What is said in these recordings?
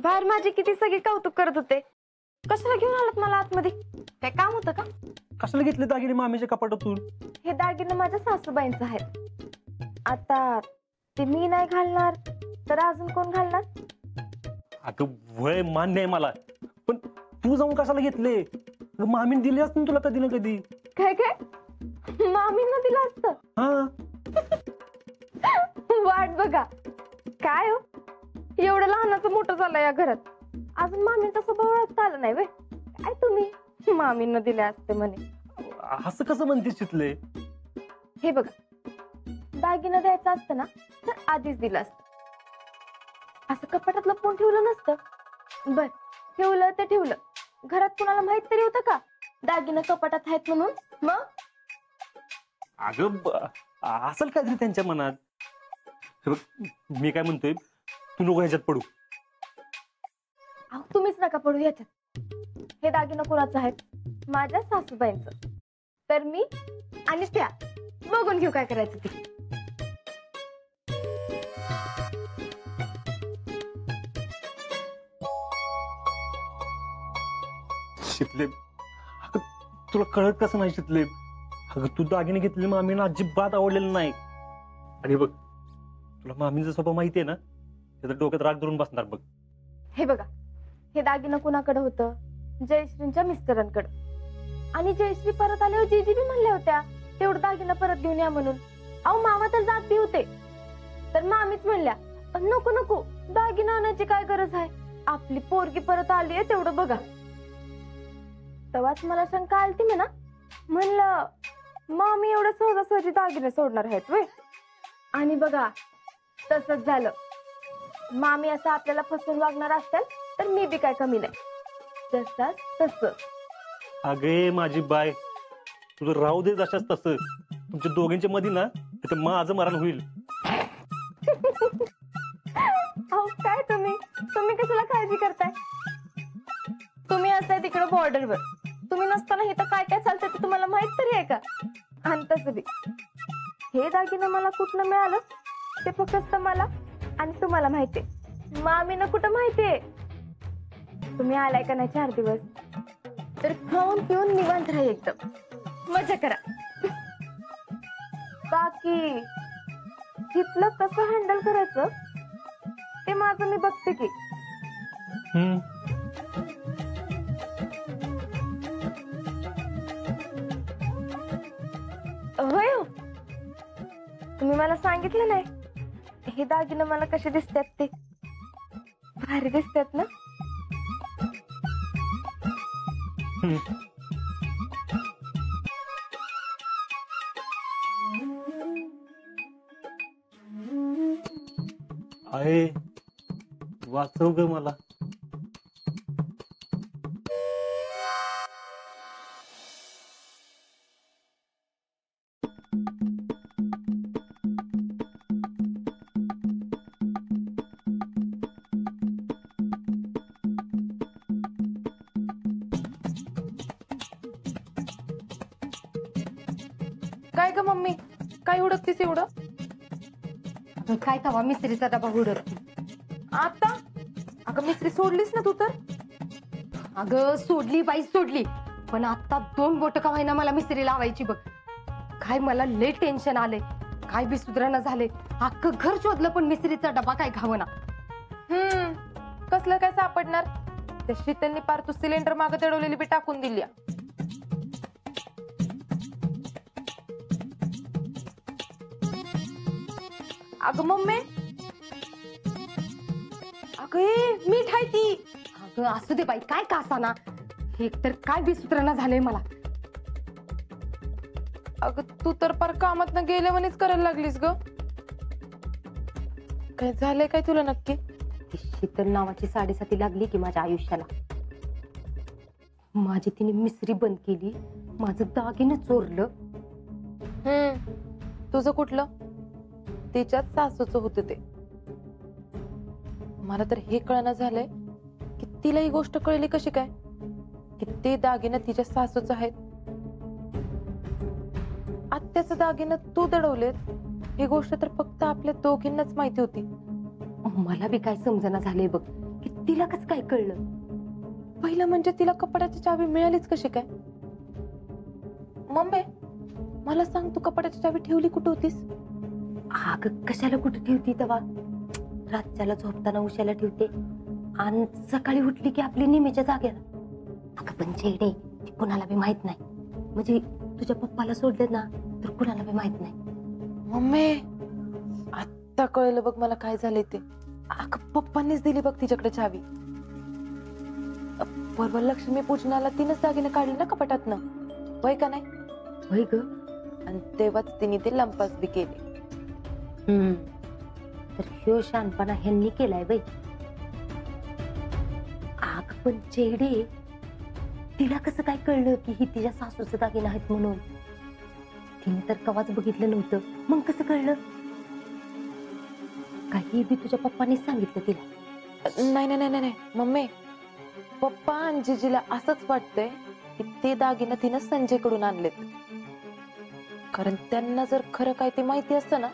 बाहेर माझे किती सगळे कौतुक करत होते. कशाला घेऊन आलात मला आतमध्ये? काय काम होतं का? कशाला घेतले दागिने मामीच्या कपाटातून? हे दागिने माझ्या सासूबाईंचं आहेत. आता ते मी नाही घालणार तर अजून कोण घालणार? अगं वय मान्य आहे मला, पण तू जाऊन कशाला घेतले? मामीने दिले असते तुला कधी ना कधी. काय काय मामींना दिलं असतं? हा वाट बघा. काय हो, एवढं लहानाचं मोठं झालं या घरात, अजून मामींचा स्वभाव ओळखता आला नाही वे. काय तुम्ही मामींना दिले असते म्हणे? असं कसं म्हणतेस चितले? हे बघा, दागिना द्यायचा असतं ना तर आधीच दिलं असतं. असं कपाटात लपवून ठेवलं नसतं. बर, ठेवलं ते ठेवलं, घरात कुणाला माहित तरी होतं का दागिना कपाटात आहेत म्हणून? मग अगं असेल काहीतरी त्यांच्या मनात. हे बघ, मी काय म्हणतोय, तू नको ह्याच्यात पडू. अहो तुम्हीच नका पडू याच्यात. हे दागिना कुणाचं आहेत? माझ्या सासूबाईंचं. तर मी आणि त्या बघून घेऊ काय करायचं ते. शितले, अगं तुला कळत कसं नाही शितले? अगं तू दागिने घेतलेले मामीला अजिबात आवडलेलं नाही. आणि बघ, तुला मामीचा स्वभाव माहिती आहे ना, त्याचं डोक्यात राग धरून बसणार बघ. हे बघा, हे दागिनं कुणाकडे होतं? जयश्रींच्या मिस्टरांकडे. आणि जयश्री परत आल्यावर जीजी बी म्हणल्या होत्या तेवढं दागिना परत घेऊन या म्हणून. अहो मामा तर जात बी होते, तर मामीच म्हणल्या नको नको, दागिना आणायची काय गरज आहे, आपली पोरगी परत आली आहे तेवढं बघा. तेव्हाच मला शंका आलती म्हणा. म्हणलं मामी एवढं सहजासहजी दागिने सोडणार आहेत वे. आणि बघा तसंच झालं. मामी असं आपल्याला फसवून वागणार असतील तर मी बी काय कमी नाही. जसाच तसं. अगे माझी बाय, तुझं राहू दे जशाच तसं. तुमच्या दोघांच्या मध्ये ना तिथं माझं मरण होईल. अहो काय तुम्ही कशाला काळजी करताय? तुम्ही असताय तिकडे बॉर्डरवर, तुम्ही नसताना इथं काय काय चालतंय ते तुम्हाला माहित तरी आहे का? आणि तसं बी हे दागिनं मला कुठनं मिळालं ते फक्त मला आणि तुम्हाला माहितीये. मामीनं कुठं माहितीये? तुम्ही आलाय का नाही 4 दिवस, तर खाऊन पिऊन निवांत राहा, एकदम मजा करा. बाकी तिथलं कसं हँडल करायचं ते माझं मी बघते की. होय हो, तुम्ही मला सांगितलं नाही हे दागिनं मला कसे दिसतात ते. भारी दिसतात ना? आहे, वाचव ग मला. काय ग मम्मी, काय उडकतीस एवढं? काय तवा मिस्त्रीचा डबा उडत आता? अगं मिस्त्री सोडलीस ना तू तर? अगं सोडली बाई सोडली, पण आता 2 बोट का व्हायना मला मिस्त्री लावायची बघ. काय मला लय टेन्शन आले, काय बी सुधारणा झाले. अख्खं घर शोधलं पण मिस्त्रीचा डबा काय घावना. कसलं काय सापडणार? त्या शीतलनी पार तू सिलेंडर मागं चढवलेली बी टाकून दिली. अगं मम्मी, अगं मीठ आहे ती. अगं असू दे बाई, काय कासाना. एक तर काय बी सुधारणा झालंय मला. अगं तू तर पार कामात न गेल्यावानीच करायला लागलीस ग. काय झालंय काय तुला नक्की? ती शीतल नावाची साडेसाती लागली की माझ्या आयुष्याला. माझी तिने मिसरी बंद केली, माझं दागिनं चोरलं. तुझं कुठलं? तिच्याच सासूचं होतं ते. मला तर हे कळना झालंय की तिला ही गोष्ट कळली कशी काय की ते दागिनं तिच्या सासूचं आहेत. आत्याचं दागिनं तू दडवलेत ही गोष्ट तर फक्त आपल्या दोघींनाच माहिती होती. मला बी काय समजना झालंय बघ की तिला कसं काय कळलं? पहिलं म्हणजे तिला कपाटाची चावी मिळालीच कशी काय? मम्मी मला सांग, तू कपाटाची चावी ठेवली कुठे होतीस? अगं कशाला कुठे ठेवती तेव्हा? रातच्याला झोपताना उशाला ठेवते आणि सकाळी उठली की आपली नेहमीच्या जागेला. अगं पण चेडे, ती कुणाला बी माहित नाही. म्हणजे तुझ्या पप्पाला सोडलं ना तर कुणाला बी माहित नाही. मम्मी आता कळलं बघ मला काय झालंय ते. अगं पप्पांनीच दिली बघ तिच्याकडे चावी. परवा लक्ष्मी पूजनाला तिनंच दागिने काढले ना कपाटातनं, होय का नाही? होय ग. आणि तेव्हाच तिने ते लंपास बी केले. तर ह्यो शहाणपणा ह्यांनी केलाय बाई. आग पण चेडे, तिला कसं काय कळलं की ही तिच्या सासूचे दागिने आहेत म्हणून? तिने तर कवाच बघितलं नव्हतं, मग कसं कळलं? काही बी तुझ्या पप्पांनी सांगितलं तिला? नाही नाही नाही नाही मम्मी, पप्पा आणि जिजीला असंच वाटतंय की ते दागिने तिनं संजय कडून आणलेत. कारण त्यांना जर खरं काय ते माहिती असतं ना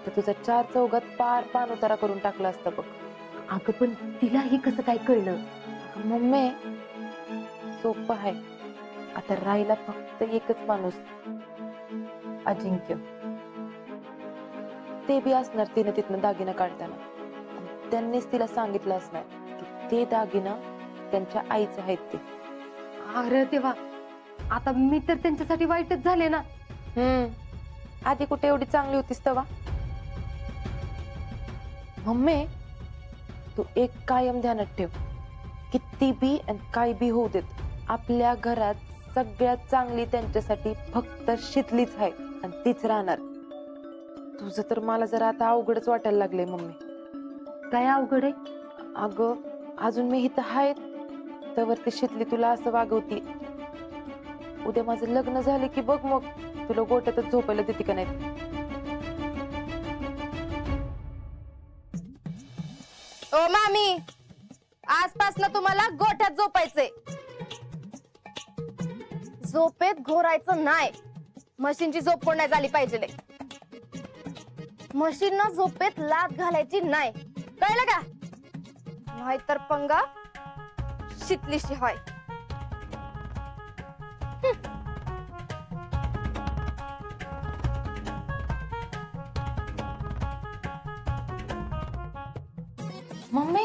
तर तुझा 4 चौघात पान उतारा करून टाकला असतं बघ. अगं पण तिला हे कसं काय कळलं? मम्मी सोपं आहे. आता राहिला फक्त एकच माणूस, अजिंक्य. ते बी असणार तिने तिथनं दागिना काढताना. त्यांनीच तिला सांगितलं असणार की ते दागिना त्यांच्या आईचे आहेत ते. अरे तेव्हा आता मी तर त्यांच्यासाठी वाईटच झाले ना. आधी कुठे एवढी चांगली होतीस तेव्हा? मम्मी तू एक कायम ध्यानात ठेव, किती बी आणि काय बी होऊ देत, आपल्या घरात सगळ्यात चांगली त्यांच्यासाठी फक्त शितलीच आहे आणि तीच राहणार. तुझं तर मला जरा आता अवघडच वाटायला लागलंय मम्मी. काय अवघड आहे? अगं अजून मी इथं आहे तर ती शितली तुला असं वागवती. उद्या माझं लग्न झालं की बघ मग तुला गोट्यातच झोपायला देते का नाही. ओ मामी, आजपासून तुम्हाला गोठ्यात झोपायचंय. झोपेत घोरायचं नाही. मशीनची झोप कोण नाही झाली पाहिजे. मशीन झोपेत लात घालायची नाही, कळलं का? नाहीतर पंगा शितलीशी होय. मम्मी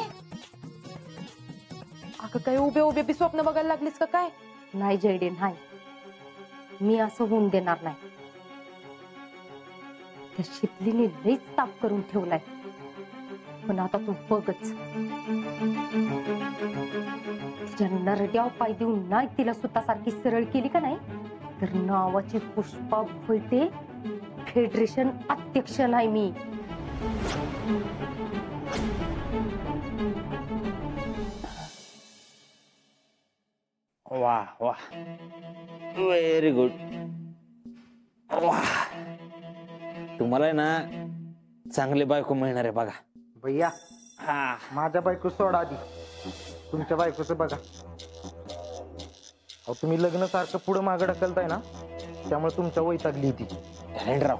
अगं काय उभे उभे बी स्वप्न बघायला लागलीस का काय? नाही जयडे, नाही. मी असं होऊन देणार नाही. त्या शितलीने लईच ताप करून ठेवलाय. पण आता तू बघच, तिच्या नरड्याव पाय देऊन नाही तिला स्वतःसारखी सरळ केली का नाही तर नावाची पुष्पा भोयते फेडरेशन अध्यक्ष नाही मी. वाह वाह, व्हेरी गुड. वाह, तुम्हाला ना चांगले बायको मिळणार आहे बघा. भैया हा, माझ्या बायको सोडा आधी, तुमच्या बायकोचं बघा. अहो तुम्ही लग्न सारखं पुढं मागं ढकलताय ना, त्यामुळे तुमच्या वैतागली ती. राव,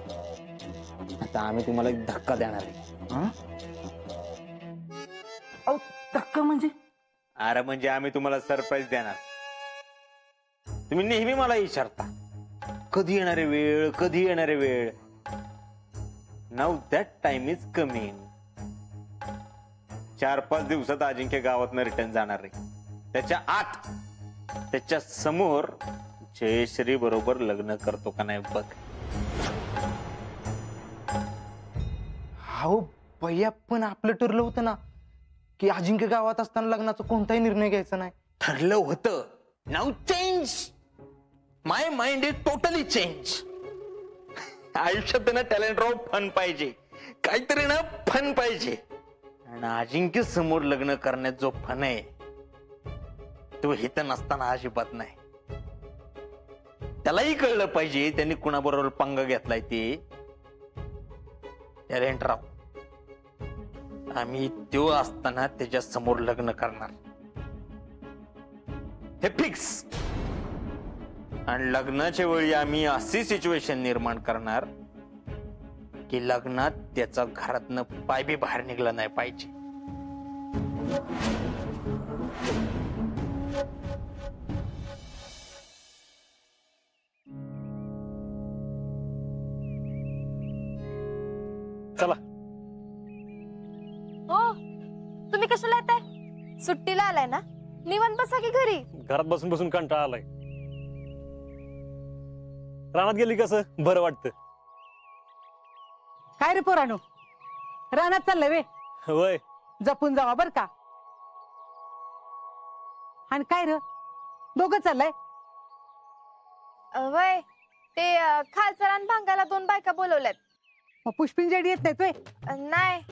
आता आम्ही तुम्हाला एक धक्का देणार आहे. अहो धक्का म्हणजे? अरे म्हणजे आम्ही तुम्हाला सरप्राईज देणार. तुम्ही नेहमी मला विचारता कधी येणारे वेळ, कधी येणारे वेळ. Now that time is coming. 4-5 दिवसात अजिंक्य गावातनं रिटर्न जाणार आहे. त्याच्या आत त्याच्या समोर जयश्री बरोबर लग्न करतो का नाही बघ. हो भैया, पण आपलं ठरलं होतं ना की अजिंक्य गावात असताना लग्नाचा कोणताही निर्णय घ्यायचा नाही. ठरलं होतं. Now change. My mind is totally change. आयुष्यात ना टॅलेंट राव फन पाहिजे, काहीतरी ना फन पाहिजे. आणि अजिंक्य समोर लग्न करण्यात जो फन आहे तो हिथं नसताना अजिबात नाही. त्यालाही कळलं पाहिजे त्यांनी कुणाबरोबर पंगा घेतलाय ते. टॅलेंट राव, आम्ही तो असताना त्याच्या समोर लग्न करणार हे फिक्स. आणि लग्नाच्या वेळी आम्ही अशी सिच्युएशन निर्माण करणार की लग्नात त्याचा घरातनं पाय बी बाहेर निघला नाही पाहिजे. चला. हो, तुम्ही कशाला येताय? सुट्टीला आलाय ना, निवांत बसा की घरी. घरात बसून बसून कंटाळा आलाय. रानात गेली कसं बरं वाटतं. काय रे पोरानो, रानात चाललंय वे? वय जपून जावा बर का. आणि काय र दोघं चाललंय? वय ते खालचा रान भांगायला 2 बायका बोलवल्यात. मग पुष्पिंजडी येत नाही नाही,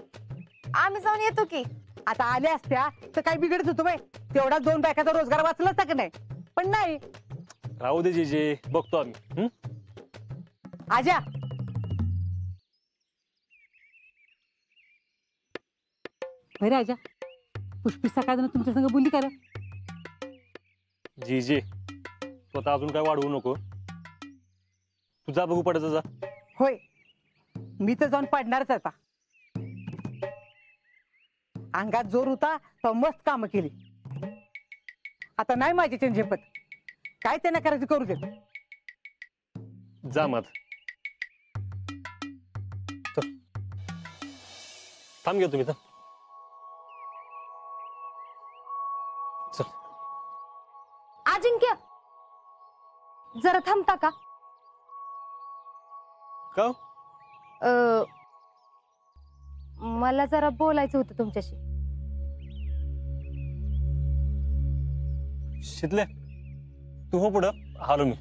आम्ही जाऊन येतो की. आता आल्या असत्या तर काय बिघडत होतो बाय, तेवढा 2 बायकाचा रोजगार वाचला असता का नाही. पण नाही. राहू दे जीजे, बघतो आम्ही. आजा अरे आजा, पुष्पी सकाळ तुमच्या संग बोलली का रे? जीजे तू आता अजून काय वाढवू नको. तू जा बघू पडायचं जा. होय, मी तर जाऊन पडणारच आता. अंगात जोर होता तर मस्त काम केली. आता नाही माझी झेपत. काय त्यांना करायचं करू दे. जा मत. थांब घ्या तुम्ही. चल. अजिंक्य, जरा थांबता का? का? मला जरा बोलायचं होतं तुमच्याशी. शितल्या तू हो पुढं, आलो मी.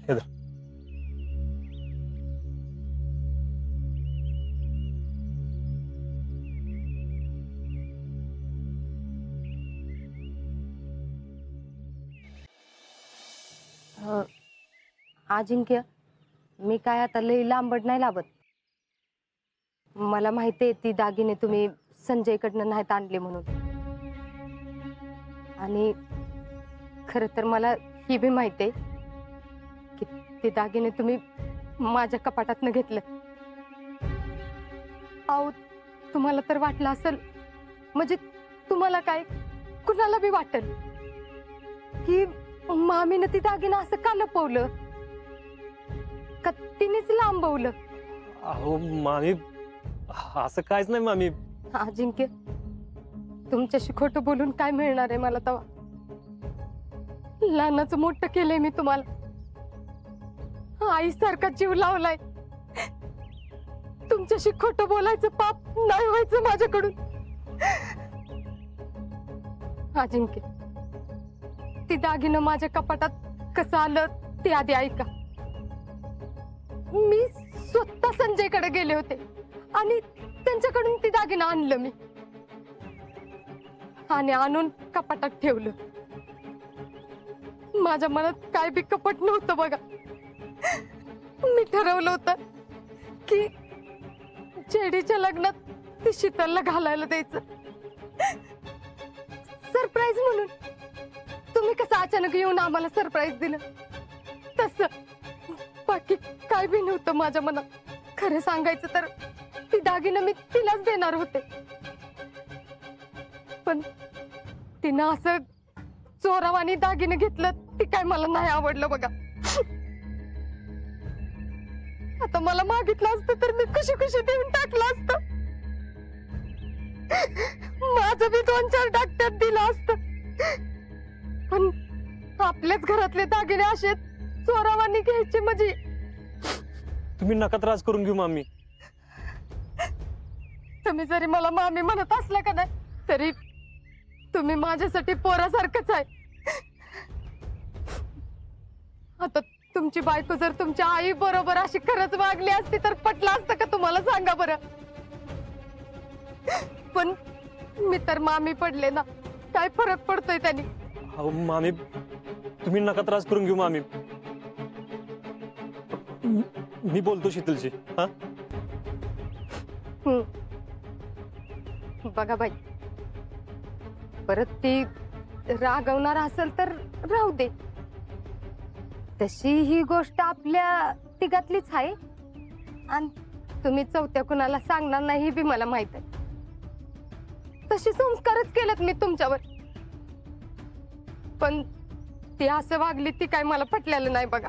हे धर. अजिंक्य, मी काय आता लई लांबड नाही लावत. मला माहिती आहे ती दागिने तुम्ही संजयकडनं नाहीत आणले म्हणून. आणि खरं तर मला ही बी माहिती आहे की ते दागिने तुम्ही माझ्या कपाटातनं घेतले. अहो, तुम्हाला तर वाटलं असेल, म्हणजे तुम्हाला काय, कुणाला बी वाटेल की मामीनं ती दागिना असं का लपवलं, का तिनेच लांबवलं. अहो मामी, असं काहीच नाही मामी. अजिंक्य, तुमच्याशी खोटं बोलून काय मिळणार आहे मला तवा. लहानाचं मोठं केलंय मी तुम्हाला. आईसारखा जीव लावलाय. तुमच्याशी खोटं बोलायचं पाप नाही व्हायचं माझ्याकडून. अजिंक्य, ती दागिनं माझ्या कपाटात कसं आलं ते आधी ऐका. मी स्वतः संजयकडे गेले होते आणि त्यांच्याकडून ती दागिनं आणलं मी, आणि आणून कपाटात ठेवलं. माझ्या मनात काय बी कपट नव्हतं बघा. मी ठरवलं होतं की जेडीच्या लग्नात ती शीतलला घालायला द्यायचं, सरप्राईज म्हणून. तुम्ही कसं अचानक येऊन आम्हाला सरप्राईज दिलं, तसं. बाकी काय बी नव्हतं माझ्या मनात. खरं सांगायचं तर ती दागिनं मी तिलाच देणार होते, पण तिनं असं चोरावानी दागिनं घेतलं, ती काय मला नाही आवडलं बघा. आता मला मागितलं असतं तर मी खुशी खुशी देऊन टाकलं असतं. माझं बी 2-4 डाकट्यात दिलं असतं. पण आपल्याच घरातले दागिने असे चोरावानी घ्यायचे म्हणजे. तुम्ही नका त्रास करून घेऊ मामी. तुम्ही जरी मला मामी म्हणत असला का नाही, तरी तुम्ही माझ्यासाठी पोरासारखंच आहे. आता तुमची बायको जर तुमच्या आई बरोबर अशी खरंच वागली असती तर पटलं असतं का तुम्हाला, सांगा बरं. पण मी तर मामी पडले ना, काय फरक पडतोय त्यांनी. अहो मामी, तुम्ही नका त्रास करून घेऊ मामी. मी बोलतो शीतलशी. हा, बघा बाई, परत ती रागवणार असेल तर राहू दे. तशी ही गोष्ट आपल्या तिघातलीच आहे, आणि तुम्ही चौथ्या कुणाला सांगणार नाही हे बी मला माहित आहे. तसे संस्कारच केलेत मी तुमच्यावर, पण ती असं वागली ती काय मला पटलेलं नाही बघा.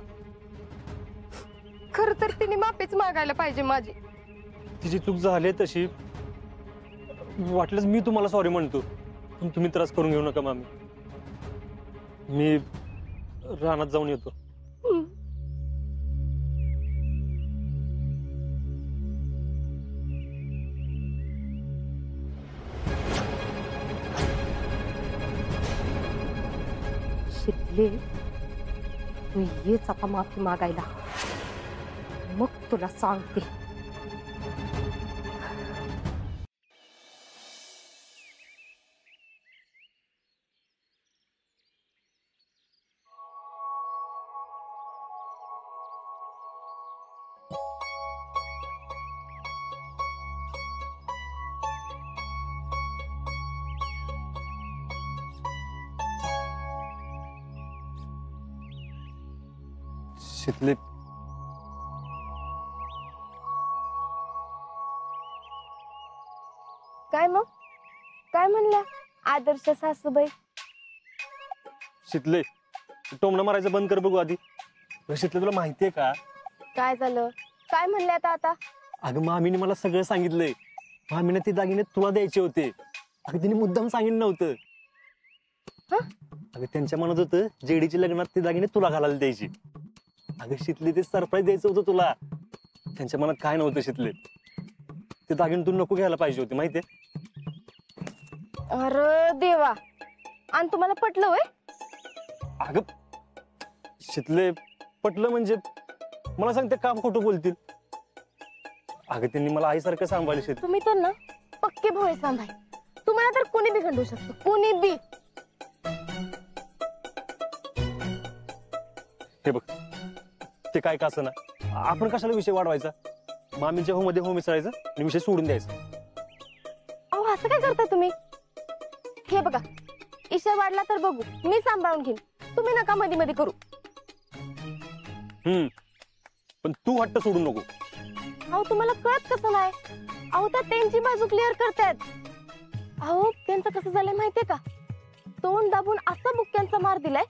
खर तर तिने माफीच मागायला पाहिजे माझी. तिची चूक झाली तशी, वाटलंच मी तुम्हाला सॉरी म्हणतो, पण तुम्ही त्रास करून घेऊ नका मामी. मी रानात जाऊन येतो. शिकले तू येच आता माफी मागायला, मग तुला सांगते. शितले, काय मग काय म्हणल्या आदर्श सासूबाई? शितले, टोमणं मारायचं बंद कर बघू आधी. शितले, तुला माहितीये का काय झालं? काय म्हणले आता? अगं मामीने मला सगळं सांगितलंय. मामीने ते दागिने तुला द्यायचे होते. अगं तिने मुद्दाम सांगितलं नव्हतं. अगं त्यांच्या मनात होतं जेडीच्या लग्नात ते दागिने तुला घालायला द्यायची. अगं शितले, ते सरप्राईज द्यायचं होतं तुला. त्यांच्या मनात काय नव्हतं शितले, ते दागिने तू नको घ्यायला पाहिजे होते, माहितीये. अरे देवा, आणि तुम्हाला पटलं होय? अगं शितले, पटलं म्हणजे मला सांग, ते काम खोटं बोलतील? अगं त्यांनी मला आईसारखं सांभाळले शितले. तुम्ही तर ना पक्के भोळे सांभाळ. तुम्हाला तर कोणी बी खंडू शकतो, कोणी बी. हे बघ, ते काय का ना, आपण कशाला विषय वाढवायचा? मामीच्या हो मध्ये हो मिसळायचं आणि विषय सोडून द्यायचा. अहो असं काय करता तुम्ही? हे बघा, ईशा वाढला तर बघू, मी सांभाळून घेईन. तुम्ही नका मध्ये मध्ये करू. पण तू हट्ट सोडू नको. अहो तुम्हाला कळत कसं नाही? अहो त्या त्यांची बाजू क्लिअर करतायत. अहो त्यांचं कसं झालंय माहितीये का? तोंड दाबून असा बुक्क्यांचा मार दिलाय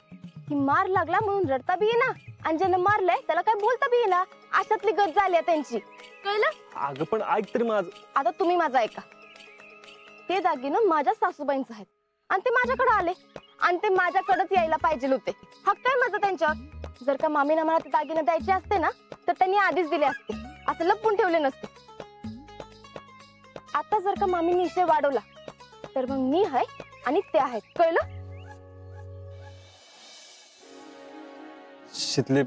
की मार लागला म्हणून रडता बी येईना, आणि ज्यानं मारलंय त्याला काय बोलता बी येईना. अशातली गत झाली आहे त्यांची, कळलं? अगं पण ऐक तरी माझं. आता तुम्ही माझं ऐका. ते दागिनं माझ्या सासूबाईंचं आहेत आणि ते माझ्याकडे आले, आणि ते माझ्याकडेच यायला पाहिजे होते. हक्क आहे माझा त्यांच्यावर. जर का मामीने मला ते दागिने द्यायचे असते ना, तर त्यांनी आधीच दिले असते, असं लपवून ठेवले नसते. आता जर का मामीने विषय वाढवला तर मग मी आहे आणि ते आहेत, कळलं? शितले,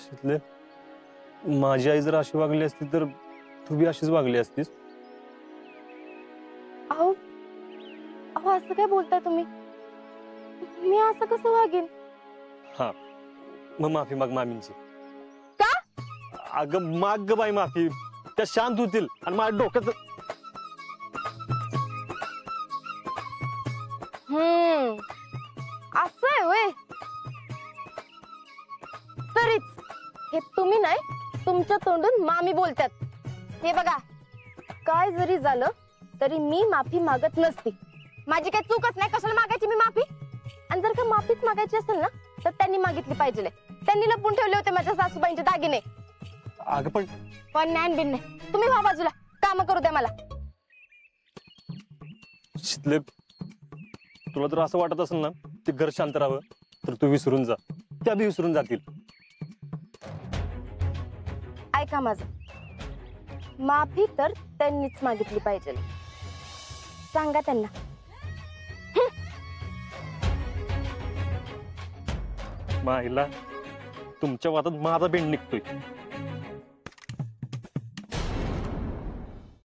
शितले, माझी आई जर अशी वागली असती तर तू बी अशीच वागली असतीस. अहो अहो असं काय बोलताय तुम्ही? मी असं कसं वागेन? हा, मग माफी माग मामींची. का? अगं माग ग बाई माफी, त्या शांत होतील आणि माझ्या डोक्यात. असं आहे होय? तरीच हे तुम्ही नाही, तुमच्या तोंडून मामी बोलतात. हे बघा, काय जरी झालं तरी मी माफी मागत नसते. माझी काही चूकच नाही, कशाला मागायची मी माफी? आणि जर का माफीच मागायची असेल ना, तर त्यांनी मागितली पाहिजे. त्यांनी लपून ठेवले होते माझ्या सासूबाईंचे दागिने. अगं पण ज्ञान बिन नाही. तुम्ही व्हा बाजूला, काम करू द्या मला. शितले, तुला जर असं वाटत असेल ना ते घर शांत राहावं, तर तू विसरून जा, त्या बी विसरून जातील. ऐका माझं, माफी तर त्यांनीच मागितली पाहिजे. सांगा त्यांना. माईला तुमच्या वादात माझा बेंड निघतोय.